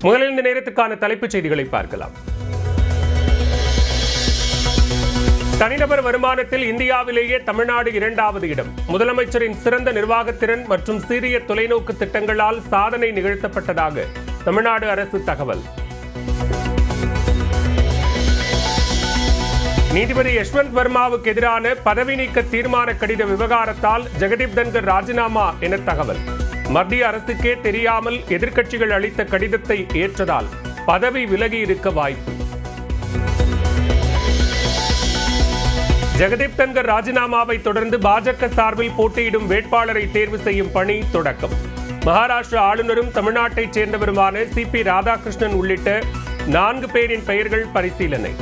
முதலில் இந்த நேரத்துக்கான தலைப்புச் செய்திகளை பார்க்கலாம். தனிநபர் வருமானத்தில் இந்தியாவிலேயே தமிழ்நாடு 2வது இடம். முதலமைச்சரின் சிறந்த நிர்வாகத்திறன் மற்றும் சீரிய தொலைநோக்கு திட்டங்களால் சாதனை நிகழ்த்தப்பட்டதாக தமிழ்நாடு அரசு தகவல். நீதிபதி யஷ்வந்த் வர்மாவுக்கு எதிரான பதவி நீக்க தீர்மான கடித விவகாரத்தால் ஜெகதீப் தன்கர் ராஜினாமா என தகவல். மத்திய அரசுக்கே தெரியாமல் எதிர்க்கட்சிகள் அளித்த கடிதத்தை ஏற்றதால் பதவி விலகி இருக்க வாய்ப்பு. ஜெகதீப் தன்கர் ராஜினாமாவை தொடர்ந்து பாஜக சார்பில் போட்டியிடும் வேட்பாளரை தேர்வு செய்யும் பணி தொடக்கம். மகாராஷ்டிரா ஆளுநரும் தமிழ்நாட்டைச் சேர்ந்தவருமான CP ராதாகிருஷ்ணன் உள்ளிட்ட 4 பேரின் பெயர்கள் பரிசீலனை.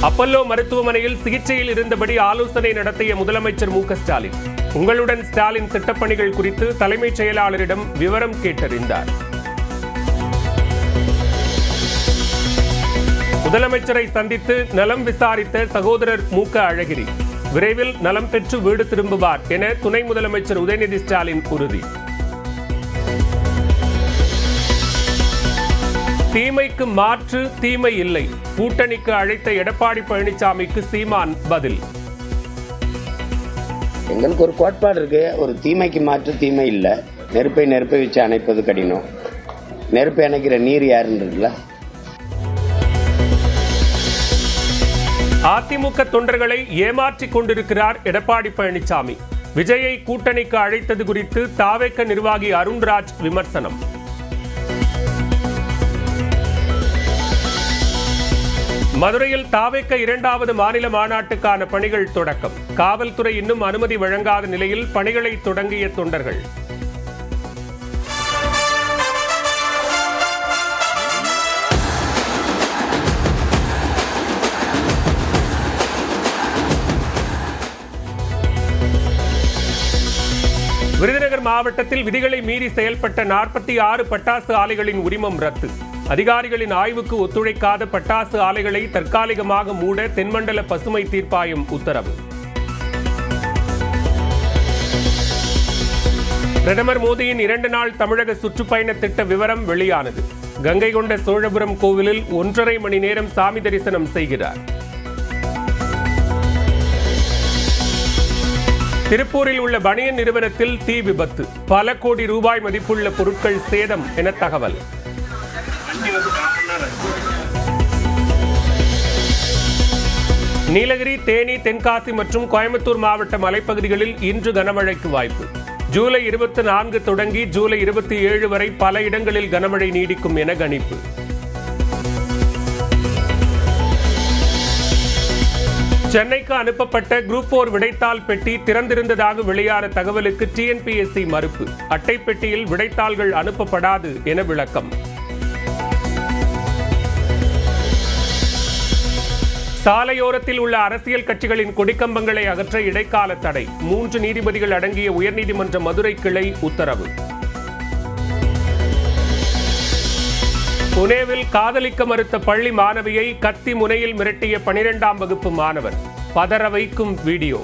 அப்பல்லோ மருத்துவமனையில் சிகிச்சையில் இருந்தபடி ஆலோசனை நடத்திய முதலமைச்சர் மு க ஸ்டாலின். உங்களுடன் ஸ்டாலின் திட்டப்பணிகள் குறித்து தலைமைச் செயலாளரிடம் விவரம் கேட்டறிந்தார். முதலமைச்சரை சந்தித்து நலம் விசாரித்த சகோதரர் மு க அழகிரி. விரைவில் நலம் பெற்று வீடு திரும்புவார் என துணை முதலமைச்சர் உதயநிதி ஸ்டாலின் உறுதி. தீமைக்கு மாற்று தீமை இல்லை. கூட்டணிக்கு அழைத்த எடப்பாடி பழனிசாமிக்கு சீமான் பதில். எங்களுக்கு ஒரு கோட்பாடு இருக்கு, ஒரு தீமைக்கு மாற்று தீமை இல்லை. நெருப்பை வச்சு அணைப்பது கடினம். நெருப்பை அணைக்கிற நீர் யாருன்றதுல. அதிமுக தொண்டர்களை ஏமாற்றிக் கொண்டிருக்கிறார் எடப்பாடி பழனிசாமி. விஜயை கூட்டணிக்கு அழைத்தது குறித்து தாவேக நிர்வாகி அருண்ராஜ் விமர்சனம். மதுரையில் தாவேக 2வது மாநில மாநாட்டுக்கான பணிகள் தொடக்கம். காவல்துறை இன்னும் அனுமதி வழங்காத நிலையில் பணிகளை தொடங்கிய தொண்டர்கள். விருதுநகர் மாவட்டத்தில் விதிகளை மீறி செயல்பட்ட 46 பட்டாசு ஆலைகளின் உரிமம் ரத்து. அதிகாரிகளின் ஆய்வுக்கு ஒத்துழைக்காத பட்டாசு ஆலைகளை தற்காலிகமாக மூட தென்மண்டல பசுமை தீர்ப்பாயம் உத்தரவு. பிரதமர் மோடியின் 2 நாள் தமிழக சுற்றுப்பயண திட்ட விவரம் வெளியானது. கங்கை கொண்ட சோழபுரம் கோவிலில் 1.5 மணி நேரம் சாமி தரிசனம் செய்கிறார். திருப்பூரில் உள்ள பனியன் நிறுவனத்தில் தீ விபத்து. பல கோடி ரூபாய் மதிப்புள்ள பொருட்கள் சேதம் என தகவல். நீலகிரி, தேனி, தென்காசி மற்றும் கோயம்புத்தூர் மாவட்ட மலைப்பகுதிகளில் இன்று கனமழைக்கு வாய்ப்பு. ஜூலை 24 தொடங்கி ஜூலை 27 வரை பல இடங்களில் கனமழை நீடிக்கும் என கணிப்பு. சென்னைக்கு அனுப்பப்பட்ட குரூப் 4 விடைத்தாள் பெட்டி திறந்திருந்ததாக வெளியான தகவலுக்கு TNPSC மறுப்பு. அட்டை பெட்டியில் விடைத்தாள்கள் அனுப்பப்படாது என விளக்கம். சாலையோரத்தில் உள்ள அரசியல் கட்சிகளின் கொடிக்கம்பங்களை அகற்ற இடைக்கால தடை. 3 நீதிபதிகள் அடங்கிய உயர்நீதிமன்ற மதுரை கிளை உத்தரவு. புனேவில் காதலிக்க மறுத்த பள்ளி மாணவியை கத்தி முனையில் மிரட்டிய 12ஆம் வகுப்பு மாணவர். பதற வைக்கும் வீடியோ.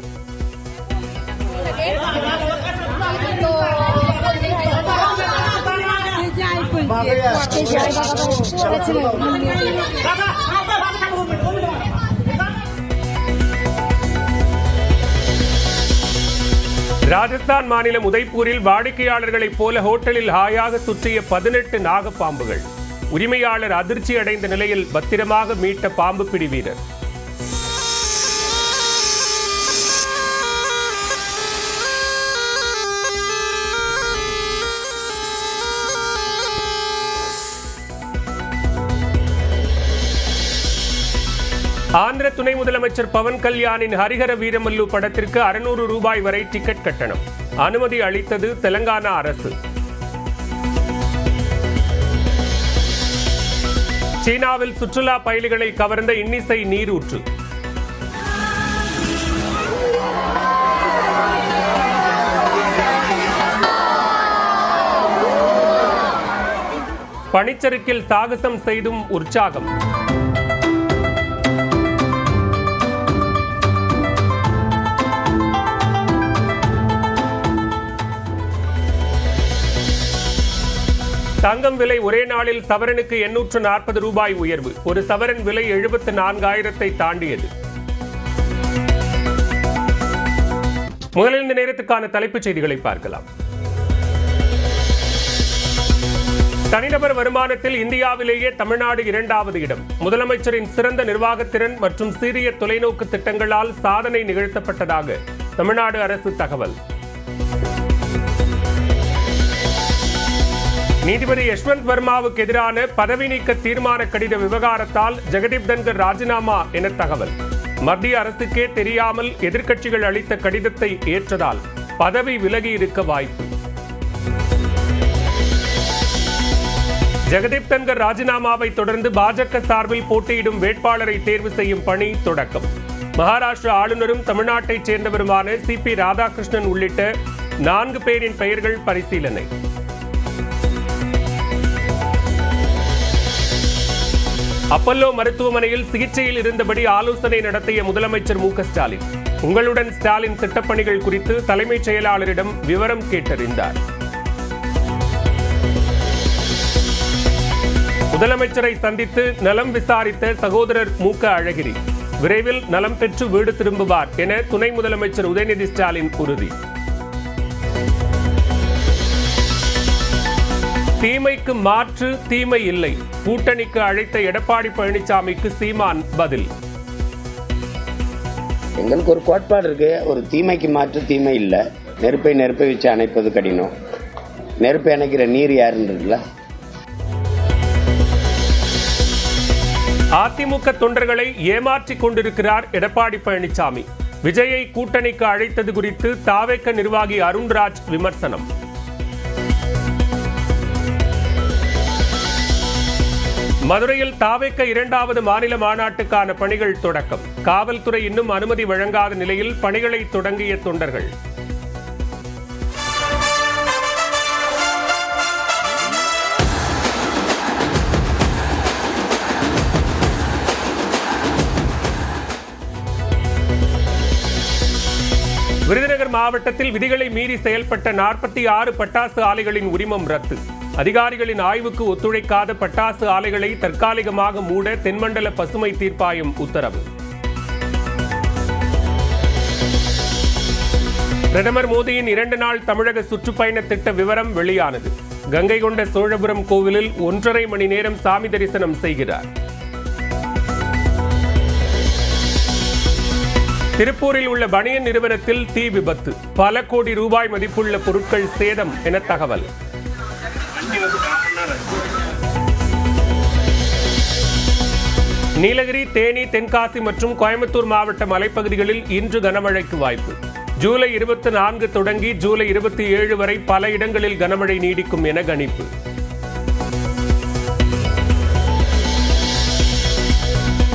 ராஜஸ்தான் மாநிலம் உதய்பூரில் வாடிக்கையாளர்களைப் போல ஹோட்டலில் ஹாயாக சுற்றிய 18 நாகப்பாம்புகள். உரிமையாளர் அதிர்ச்சி அடைந்த நிலையில் பத்திரமாக மீட்ட பாம்பு பிடி வீரர். ஆந்திர துணை முதலமைச்சர் பவன் கல்யாணின் ஹரிஹர வீரமல்லு படத்திற்கு 600 ரூபாய் வரை டிக்கெட் கட்டணம். அனுமதி அளித்தது தெலங்கானா அரசு. சீனாவில் சுற்றுலா பயணிகளை கவர்ந்த இன்னிசை நீரூற்று. பனிச்சறுக்கில் சாகசம் செய்தும் உற்சாகம். தங்கம் விலை ஒரே நாளில் சவரனுக்கு 840 ரூபாய் உயர்வு. ஒரு சவரன் விலை 74,000 தாண்டியது. முதலில் இந்த நேரத்துக்கான தலைப்புச் செய்திகளை பார்க்கலாம். தனிநபர் வருமானத்தில் இந்தியாவிலேயே தமிழ்நாடு 2வது இடம். முதலமைச்சரின் சிறந்த நிர்வாகத்திறன் மற்றும் சீரிய தொலைநோக்கு திட்டங்களால் சாதனை நிகழ்த்தப்பட்டதாக தமிழ்நாடு அரசு தகவல். நீதிபதி யஷ்வந்த் வர்மாவுக்கு எதிரான பதவி நீக்க தீர்மான கடித விவகாரத்தால் ஜெகதீப் தன்கர் ராஜினாமா என தகவல். மத்திய அரசுக்கே தெரியாமல் எதிர்க்கட்சிகள் அளித்த கடிதத்தை ஏற்றதால் பதவி விலகி இருக்க வாய்ப்பு. ஜெகதீப் தன்கர் ராஜினாமாவை தொடர்ந்து பாஜக சார்பில் போட்டியிடும் வேட்பாளரை தேர்வு செய்யும் பணி தொடக்கம். மகாராஷ்டிர ஆளுநரும் தமிழ்நாட்டைச் சேர்ந்தவருமான CP ராதாகிருஷ்ணன் உள்ளிட்ட 4 பேரின் பெயர்கள் பரிசீலனை. அப்பல்லோ மருத்துவமனையில் சிகிச்சையில் இருந்தபடி ஆலோசனை நடத்திய முதலமைச்சர் மு க ஸ்டாலின். உங்களுடன் ஸ்டாலின் திட்டப்பணிகள் குறித்து தலைமைச் செயலாளரிடம் விவரம் கேட்டறிந்தார். முதலமைச்சரை சந்தித்து நலம் விசாரித்த சகோதரர் மு க அழகிரி. விரைவில் நலம் பெற்று வீடு திரும்புவார் என துணை முதலமைச்சர் உதயநிதி ஸ்டாலின் உறுதி. தீமைக்கு மாற்று தீமை இல்லை. கூட்டணிக்கு அழைத்த எடப்பாடி பழனிசாமிக்கு சீமான் பதில். எங்களுக்கு ஒரு கோட்பாடு இருக்கு, ஒரு தீமைக்கு மாற்று தீமை இல்லை. நெருப்பை வச்சு அணைப்பது கடினம். நெருப்பை அணைக்கிற நீர் யாருன்றதுல. அதிமுக தொண்டர்களை ஏமாற்றிக் கொண்டிருக்கிறார் எடப்பாடி பழனிசாமி. விஜயை கூட்டணிக்கு அழைத்தது குறித்து தாவேக நிர்வாகி அருண்ராஜ் விமர்சனம். மதுரையில் தாவேக 2வது மாநில மாநாட்டுக்கான பணிகள் தொடக்கம். காவல்துறை இன்னும் அனுமதி வழங்காத நிலையில் பணிகளை தொடங்கிய தொண்டர்கள். விருதுநகர் மாவட்டத்தில் விதிகளை மீறி செயல்பட்ட 46 பட்டாசு ஆலைகளின் உரிமம் ரத்து. அதிகாரிகளின் ஆய்வுக்கு ஒத்துழைக்காத பட்டாசு ஆலைகளை தற்காலிகமாக மூட தென்மண்டல பசுமை தீர்ப்பாயம் உத்தரவு. பிரதமர் மோடியின் 2 நாள் தமிழக சுற்றுப்பயண திட்ட விவரம் வெளியானது. கங்கை கொண்ட சோழபுரம் கோவிலில் 1.5 மணி நேரம் சாமி தரிசனம் செய்கிறார். திருப்பூரில் உள்ள பனியன் நிறுவனத்தில் தீ விபத்து. பல கோடி ரூபாய் மதிப்புள்ள பொருட்கள் சேதம் என தகவல். நீலகிரி, தேனி, தென்காசி மற்றும் கோயம்புத்தூர் மாவட்ட மலைப்பகுதிகளில் இன்று கனமழைக்கு வாய்ப்பு. ஜூலை 24 தொடங்கி ஜூலை 27 வரை பல இடங்களில் கனமழை நீடிக்கும் என கணிப்பு.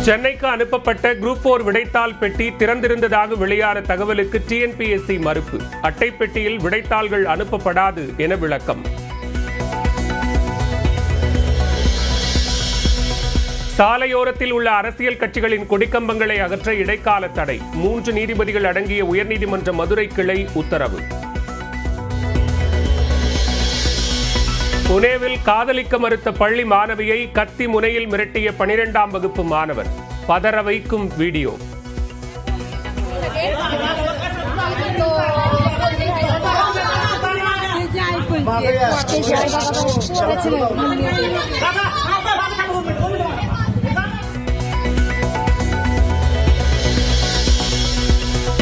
சென்னைக்கு அனுப்பப்பட்ட குரூப் 4 விடைத்தாள் பெட்டி திறந்திருந்ததாக வெளியான தகவலுக்கு TNPSC மறுப்பு. அட்டை பெட்டியில் விடைத்தாள்கள் அனுப்பப்படாது என விளக்கம். சாலையோரத்தில் உள்ள அரசியல் கட்சிகளின் கொடிக்கம்பங்களை அகற்ற இடைக்கால தடை. 3 நீதிபதிகள் அடங்கிய உயர்நீதிமன்ற மதுரை கிளை உத்தரவு. புனேவில் காதலிக்க மறுத்த பள்ளி மாணவியை கத்தி முனையில் மிரட்டிய 12ஆம் வகுப்பு மாணவர். பதற வைக்கும் வீடியோ.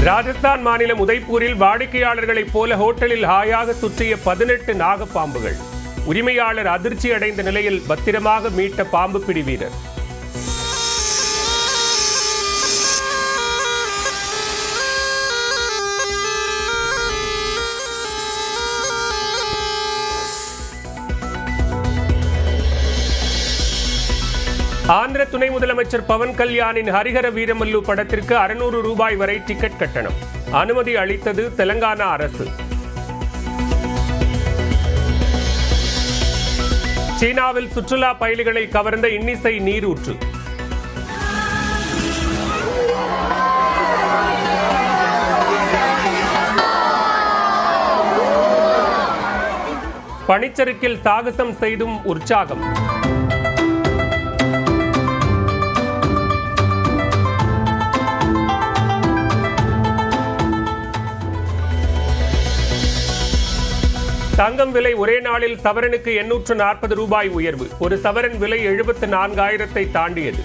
ராஜஸ்தான் மாநிலம் உதய்பூரில் வாடிக்கையாளர்களைப் போல ஹோட்டலில் ஹாயாக சுற்றிய 18 நாகப்பாம்புகள். உரிமையாளர் அதிர்ச்சி அடைந்த நிலையில் பத்திரமாக மீட்ட பாம்பு பிடி வீரர். ஆந்திர துணை முதலமைச்சர் பவன் கல்யாணின் ஹரிஹர வீரமல்லு படத்திற்கு 600 ரூபாய் வரை டிக்கெட் கட்டணம். அனுமதி அளித்தது தெலங்கானா அரசு. சீனாவில் சுற்றுலா பயணிகளை கவர்ந்த இன்னிசை நீரூற்று. பனிச்சறுக்கில் சாகசம் செய்தும் உற்சாகம். தங்கம் விலை ஒரே நாளில் சவரனுக்கு 840 ரூபாய் உயர்வு. ஒரு சவரன் விலை 74,000 தாண்டியது.